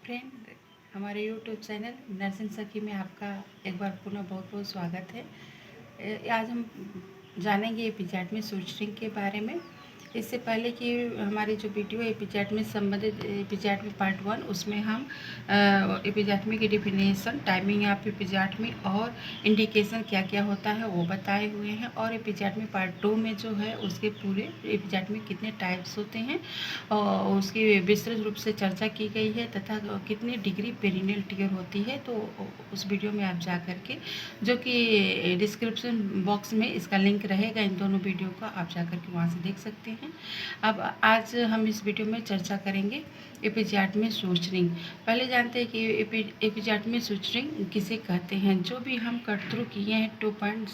Friend, हमारे YouTube channel nursing सखी में आपका एक बार पुनः बहुत बहुत स्वागत है। आज हम जानेंगे एपिजैड में सूचरिंग के बारे में। इससे पहले कि हमारी जो वीडियो एपिजैड में संबंधित एपिजैड में पार्ट 1, उसमें हम एपिजैडमी की डिफिनेशन, टाइमिंग ऑफ एपिजैडमी और इंडिकेशन क्या क्या होता है वो बताए हुए हैं। और एपिजैडमी पार्ट 2 में जो है उसके पूरे एपिजैडमी कितने टाइप्स होते हैं और उसकी विस्तृत रूप से चर्चा की गई है तथा कितनी डिग्री पेरिनियल टियर होती है। तो उस वीडियो में आप जा कर के, जो कि डिस्क्रिप्शन बॉक्स में इसका लिंक रहेगा, इन दोनों वीडियो का आप जा कर के वहाँ से देख सकते हैं। अब आज हम इस वीडियो में चर्चा करेंगे एपिजैडमी सूचरिंग। पहले जानते हैं कि एपिजैडमी सूचरिंग किसे कहते हैं। जो भी हम कट थ्रू किए हैं 2.5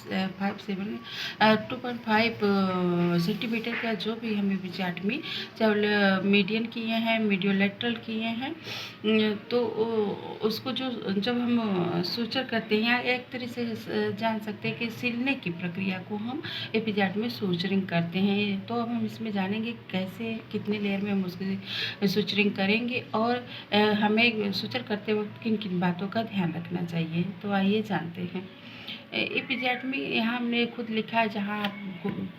सेंटीमीटर का, जो भी हम एपिजैडमी चाहे मीडियन किए हैं, मीडियोलेटरल किए हैं, तो उसको जब हम सूचर करते हैं, या एक तरह से जान सकते हैं कि सिलने की प्रक्रिया को हम एपिजैडमी सूचरिंग करते हैं। तो अब हम इसमें जानेंगे कैसे, कितने लेयर में हम उसकी सूचरिंग करेंगे और हमें सूचर करते वक्त किन किन बातों का ध्यान रखना चाहिए। तो आइए जानते हैं। एपिजैडमी यहाँ हमने खुद लिखा है, जहाँ आप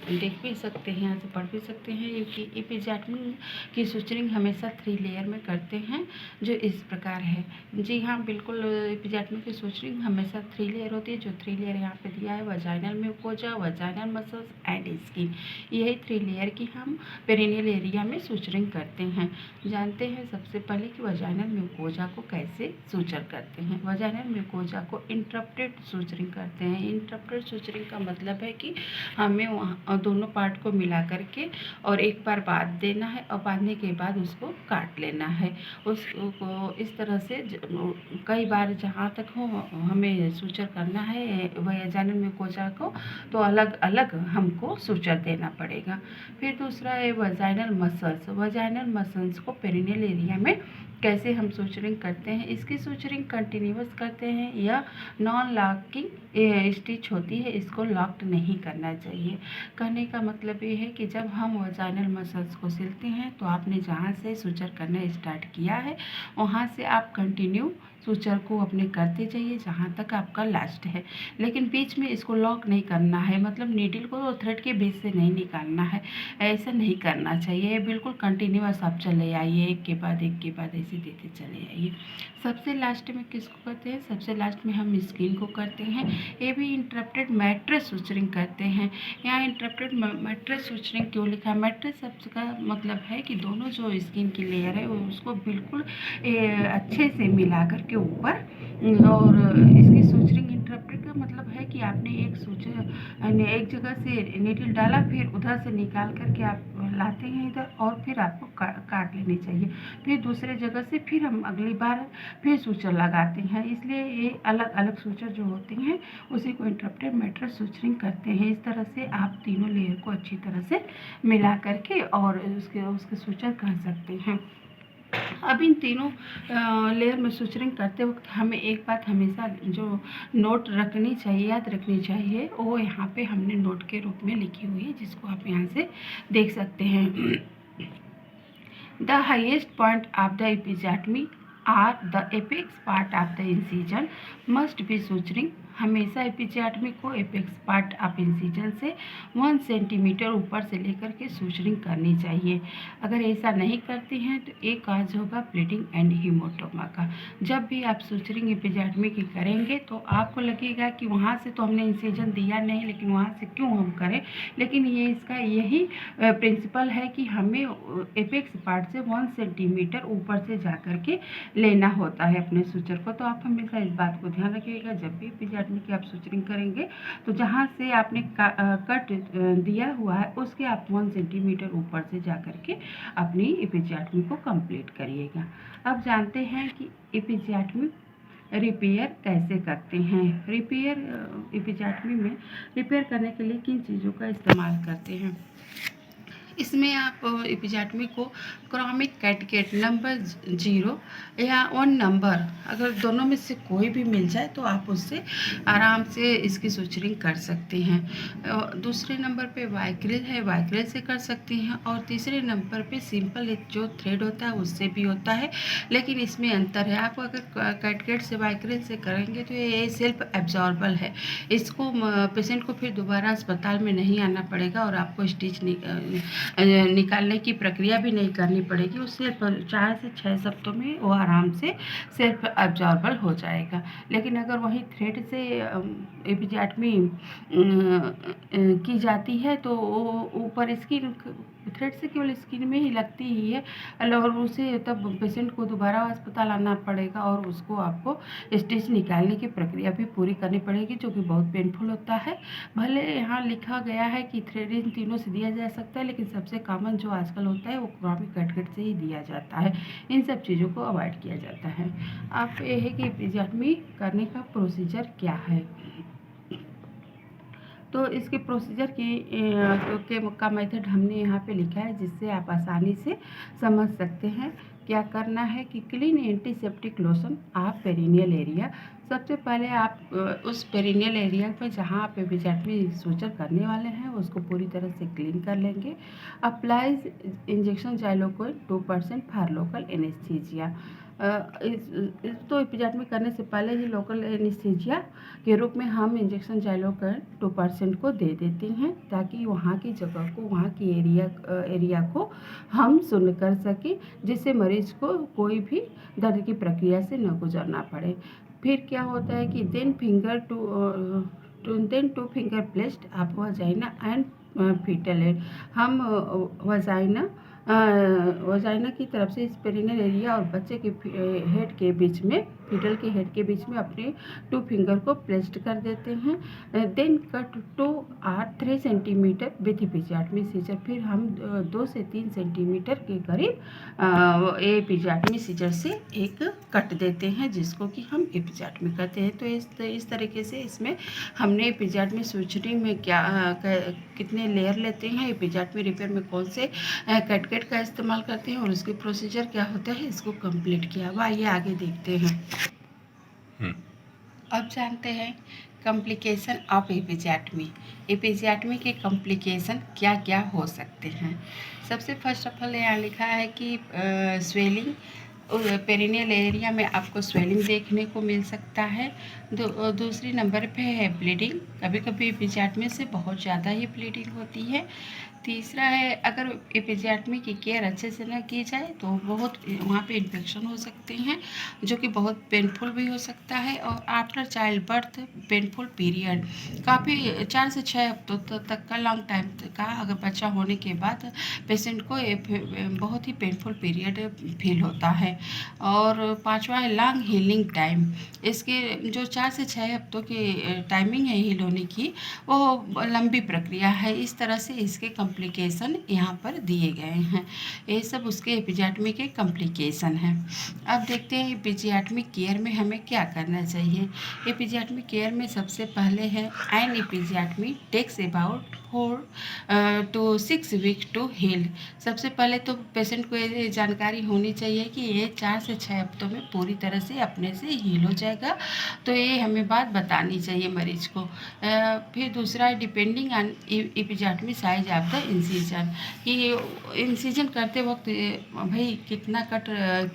देख भी सकते हैं, यहाँ से पढ़ भी सकते हैं कि एपिजैडमी की सूचरिंग हमेशा 3 लेयर में करते हैं, जो इस प्रकार है। जी हाँ, बिल्कुल, एपिजैडमी की सूचरिंग हमेशा 3 लेयर होती है। जो 3 लेयर यहाँ पे दिया है, vaginal mucosa, vaginal muscles and skin, यही 3 लेयर की हम पेरिनियल एरिया में सूचरिंग करते हैं। जानते हैं सबसे पहले कि वजाइनल म्यूकोजा को कैसे सूचर करते हैं। वजाइनल म्यूकोजा को इंटरप्टेड सूचरिंग करते हैं। इंटरप्टेड सूचरिंग का मतलब है कि हमें वहाँ दोनों पार्ट को मिला करके और एक बार बांध देना है और बांधने के बाद उसको काट लेना है। उसको इस तरह से कई बार जहाँ तक हो हमें सूचर करना है वजाइनल म्यूकोजा को, तो अलग अलग हमको सूचर देना पड़ेगा। फिर दूसरा है वजाइनल मसल्स। वजाइनल मसल्स को पेरिनियल एरिया में कैसे हम सूचरिंग करते हैं। इसकी सूचरिंग कंटिन्यूअस करते हैं या नॉन लॉकिंग स्टिच होती है, इसको लॉक्ड नहीं करना चाहिए। कहने का मतलब ये है कि जब हम वजाइनल मसल्स को सिलते हैं तो आपने जहाँ से सूचर करना स्टार्ट किया है वहाँ से आप कंटिन्यू सूचर को अपने करते जाइए जहाँ तक आपका लास्ट है, लेकिन बीच में इसको लॉक नहीं करना है। मतलब नीडल को थ्रेड के बीच से नहीं निकालना है, ऐसा नहीं करना चाहिए। बिल्कुल कंटिन्यूअस आप चले आइए, एक के बाद ऐसे देते चले आइए। सबसे लास्ट में किसको करते हैं? सबसे लास्ट में हम स्किन को करते हैं। ये भी इंटरप्टेड मैट्रेस सूचरिंग करते हैं। यहाँ इंटरप्टेड मैट्रेस सूचरिंग क्यों लिखा है? मैट्रेस शब्द का मतलब है कि दोनों जो स्किन की लेयर है उसको बिल्कुल अच्छे से मिला करके ऊपर, और इसकी सूचरिंग इंटरप्टेड का मतलब है कि आपने एक एक जगह से नीडल डाला, फिर उधर से निकाल करके आप लाते हैं इधर, और फिर आपको काट लेनी चाहिए। फिर दूसरे जगह से फिर हम अगली बार फिर सूचर लगाते हैं। इसलिए ये अलग अलग सूचर जो होती हैं उसी को इंटरप्टेड मैट्रेस सूचरिंग करते हैं। इस तरह से आप तीनों लेयर को अच्छी तरह से मिला करके और उसके सूचर कर सकते हैं। अब इन तीनों लेयर में सूचरिंग करते वक्त हमें एक बात हमेशा जो नोट रखनी चाहिए, याद रखनी चाहिए, वो यहाँ पे हमने नोट के रूप में लिखी हुई है, जिसको आप यहाँ से देख सकते हैं। The highest point of the episiotomy are the apex part of the incision must be suturing. हमेशा एपिजैडमी को एपेक्स पार्ट ऑफ इंसिजन से 1 सेंटीमीटर ऊपर से लेकर के सूचरिंग करनी चाहिए। अगर ऐसा नहीं करते हैं तो एक काज होगा ब्लीडिंग एंड हीमोटोमा का। जब भी आप सूचरिंग एपिजैडमी की करेंगे तो आपको लगेगा कि वहाँ से तो हमने इंसिजन दिया नहीं, लेकिन वहाँ से क्यों हम करें। लेकिन ये इसका यही प्रिंसिपल है कि हमें एपेक्स पार्ट से 1 सेंटीमीटर ऊपर से जा कर के लेना होता है अपने सूचर को। तो आप हमेशा इस बात को ध्यान रखिएगा, जब भी एपिजैडमी की आप सूचरिंग करेंगे तो जहाँ से आपने कट दिया हुआ है उसके आप 1 सेंटीमीटर ऊपर से जा कर के अपनी एपिजैडमी को कंप्लीट करिएगा। अब जानते हैं कि एपिजैडमी रिपेयर कैसे करते हैं। रिपेयर एपिजैडमी में रिपेयर करने के लिए किन चीज़ों का इस्तेमाल करते हैं। इसमें आप एपिजाटमी को क्रोमिक कैटकेट नंबर 0 या 1 नंबर, अगर दोनों में से कोई भी मिल जाए तो आप उससे आराम से इसकी सुचरिंग कर सकते हैं। दूसरे नंबर पे वाइक्रिल है, वाइक्रिल से कर सकती हैं। और तीसरे नंबर पे सिंपल एक जो थ्रेड होता है उससे भी होता है, लेकिन इसमें अंतर है। आप अगर कैटकेट से वाइक्रिल से करेंगे तो ये सेल्फ एब्जॉर्बल है, इसको पेशेंट को फिर दोबारा अस्पताल में नहीं आना पड़ेगा और आपको स्टिच निकालने की प्रक्रिया भी नहीं करनी पड़ेगी। उससे 4 से 6 हफ्तों में वो आराम से सेल्फ एब्जॉर्बल हो जाएगा। लेकिन अगर वही थ्रेड से एपिजाटमी की जाती है तो वो ऊपर स्किन, थ्रेड से केवल स्किन में ही लगती ही है, और उसे तब पेशेंट को दोबारा अस्पताल आना पड़ेगा और उसको आपको स्टिच निकालने की प्रक्रिया भी पूरी करनी पड़ेगी, जो कि बहुत पेनफुल होता है। भले यहाँ लिखा गया है कि थ्रेड इन तीनों से दिया जा सकता है, लेकिन सबसे कॉमन जो आजकल होता है वो क्रोमिक कैटकेट से ही दिया जाता है। इन सब चीज़ों को अवॉइड किया जाता है। आप ये है कि एपिजाटमी करने का प्रोसीजर क्या है। तो इसके प्रोसीजर का मेथड हमने यहाँ पे लिखा है, जिससे आप आसानी से समझ सकते हैं। क्या करना है कि क्लीन एंटीसेप्टिक लोशन आप पेरिनियल एरिया, सबसे पहले आप उस पेरिनियल एरिया पर जहाँ आप एपिजाटमी सूचर करने वाले हैं उसको पूरी तरह से क्लीन कर लेंगे। Applies injection xylocaine 2% for local anaesthesia. तो एपिजाटमी करने से पहले ही लोकल एनेस्थीजिया के रूप में हम इंजेक्शन जाइलोकोइन 2% को दे देते हैं, ताकि वहाँ की जगह को, वहाँ की एरिया को हम सुन्न कर सकें, जिससे मरीज को कोई भी दर्द की प्रक्रिया से न गुजरना पड़े। फिर क्या होता है कि देन टू फिंगर प्लेस्ड आप वजाइना एंड फीटल हेड, हम वजाइना की तरफ से इस पेरिनियल एरिया और बच्चे के हेड के बीच में, फीटल के हेड के बीच में अपने 2 फिंगर को प्लेस्ड कर देते हैं। Then cut 2 or 3 centimetre with episiotomy scissor, फिर हम 2 से 3 सेंटीमीटर के करीब एपिजाटमी सीजर से एक कट देते हैं, जिसको कि हम एपिजाटमी कहते हैं। तो इस तरीके से इसमें हमने एपिजाटमी सूचरिंग में कितने लेयर लेते हैं, एपिजाटमी रिपेयर में कौन से कैटकेट का इस्तेमाल करते हैं और उसके प्रोसीजर क्या होता है, इसको कंप्लीट किया। अब आइए आगे देखते हैं। अब जानते हैं कॉम्प्लिकेशन ऑफ एपिजाटमी। एपिजाटमी के कॉम्प्लिकेशन क्या क्या हो सकते हैं। सबसे फर्स्ट ऑफ ऑल यहाँ लिखा है कि स्वेलिंग, पेरिनियल एरिया में आपको स्वेलिंग देखने को मिल सकता है। दूसरी नंबर पे है ब्लीडिंग, कभी कभी एपिजाटमी से बहुत ज़्यादा ही ब्लीडिंग होती है। तीसरा है अगर एपिजाटमी की केयर अच्छे से न की जाए तो बहुत वहाँ पे इन्फेक्शन हो सकते हैं, जो कि बहुत पेनफुल भी हो सकता है। और after child birth painful period, काफ़ी 4 से 6 हफ्तों तक का लॉन्ग टाइम का अगर बच्चा होने के बाद पेशेंट को बहुत ही पेनफुल पीरियड फील होता है। और पांचवा है लॉन्ग हीलिंग टाइम, इसके जो 4 से 6 हफ्तों की टाइमिंग है हील होने की, वो लंबी प्रक्रिया है। इस तरह से इसके कॉम्प्लिकेशन यहाँ पर दिए गए हैं। ये सब उसके एपिजाटमी के कॉम्प्लिकेशन हैं। अब देखते हैं एपिजाटमी केयर में हमें क्या करना चाहिए। एपिजाटमी केयर में सबसे पहले है an episiotomy takes about 4 to 6 week to heal. सबसे पहले तो पेशेंट को ये जानकारी होनी चाहिए कि ये 4 से 6 हफ्तों में पूरी तरह से अपने से हील हो जाएगा, तो ये हमें बात बतानी चाहिए मरीज को। फिर दूसरा है depending on episiotomy size of the incision, कि इंसिजन करते वक्त भाई कितना कट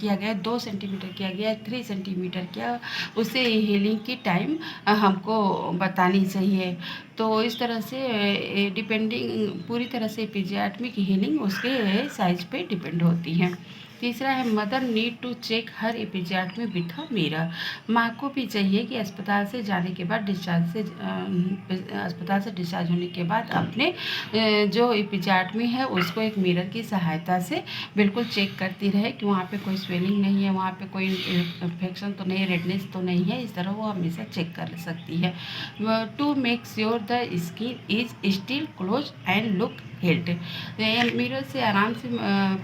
किया गया, 2 सेंटीमीटर किया गया, 3 सेंटीमीटर किया, उससे हीलिंग की टाइम हमको बतानी चाहिए। तो इस तरह से डिपेंडिंग पूरी तरह से एपिजाटमी की हीलिंग उसके साइज पे डिपेंड होती है। तीसरा है mother need to check her episiotomy with a mirror, माँ को भी चाहिए कि अस्पताल से जाने के बाद अस्पताल से डिस्चार्ज होने के बाद अपने जो एपिजाटमी है उसको एक मिरर की सहायता से बिल्कुल चेक करती रहे कि वहाँ पे कोई स्वेलिंग नहीं है, वहाँ पे कोई इन्फेक्शन तो नहीं, रेडनेस तो नहीं है। इस तरह वो हमेशा चेक कर सकती है। To make sure the skin is still close and look held. Mirror से आराम से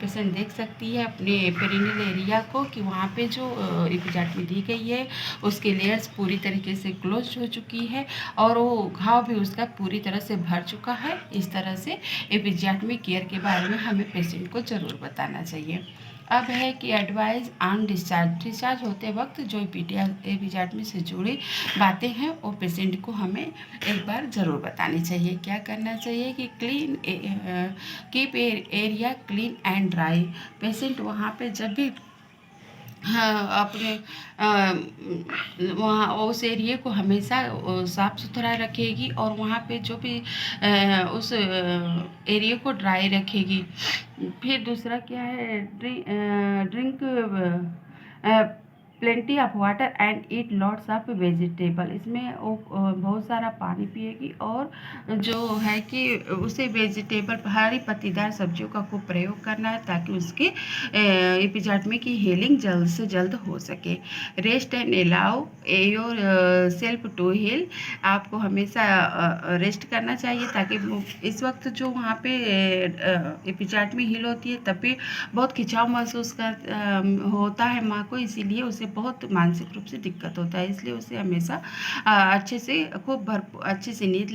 पेशेंट देख सकती है अपने पेरिनियल एरिया को कि वहाँ पे जो एपिजाटमी दी गई है उसकी लेयर्स पूरी तरीके से क्लोज हो चुकी है और वो घाव भी उसका पूरी तरह से भर चुका है। इस तरह से एपिजाटमी केयर के बारे में हमें पेशेंट को ज़रूर बताना चाहिए। अब है कि एडवाइस ऑन डिस्चार्ज होते वक्त जो एपिजाटमी से जुड़ी बातें हैं वो पेशेंट को हमें एक बार ज़रूर बतानी चाहिए। क्या करना चाहिए कि keep area clean and dry. Patient वहाँ पे जब भी हाँ, अपने वहाँ उस एरिया को हमेशा साफ़ सुथरा रखेगी और वहाँ पे जो भी उस एरिया को ड्राई रखेगी। फिर दूसरा क्या है, drink plenty of water and eat lots of vegetable. इसमें वो बहुत सारा पानी पिएगी और जो है कि उसे वेजिटेबल हरी पत्तीदार सब्जियों का खूब प्रयोग करना है ताकि उसके एपिजाटमी की हीलिंग जल्द से जल्द हो सके। Rest and allow yourself to heal. आपको हमेशा रेस्ट करना चाहिए ताकि इस वक्त जो वहाँ पे एपिजाटमी हील होती है तब भी बहुत खिंचाव महसूस होता है माँ को, इसीलिए उसे बहुत मानसिक रूप से दिक्कत होता है। इसलिए उसे हमेशा अच्छे से खूब अच्छे से नींद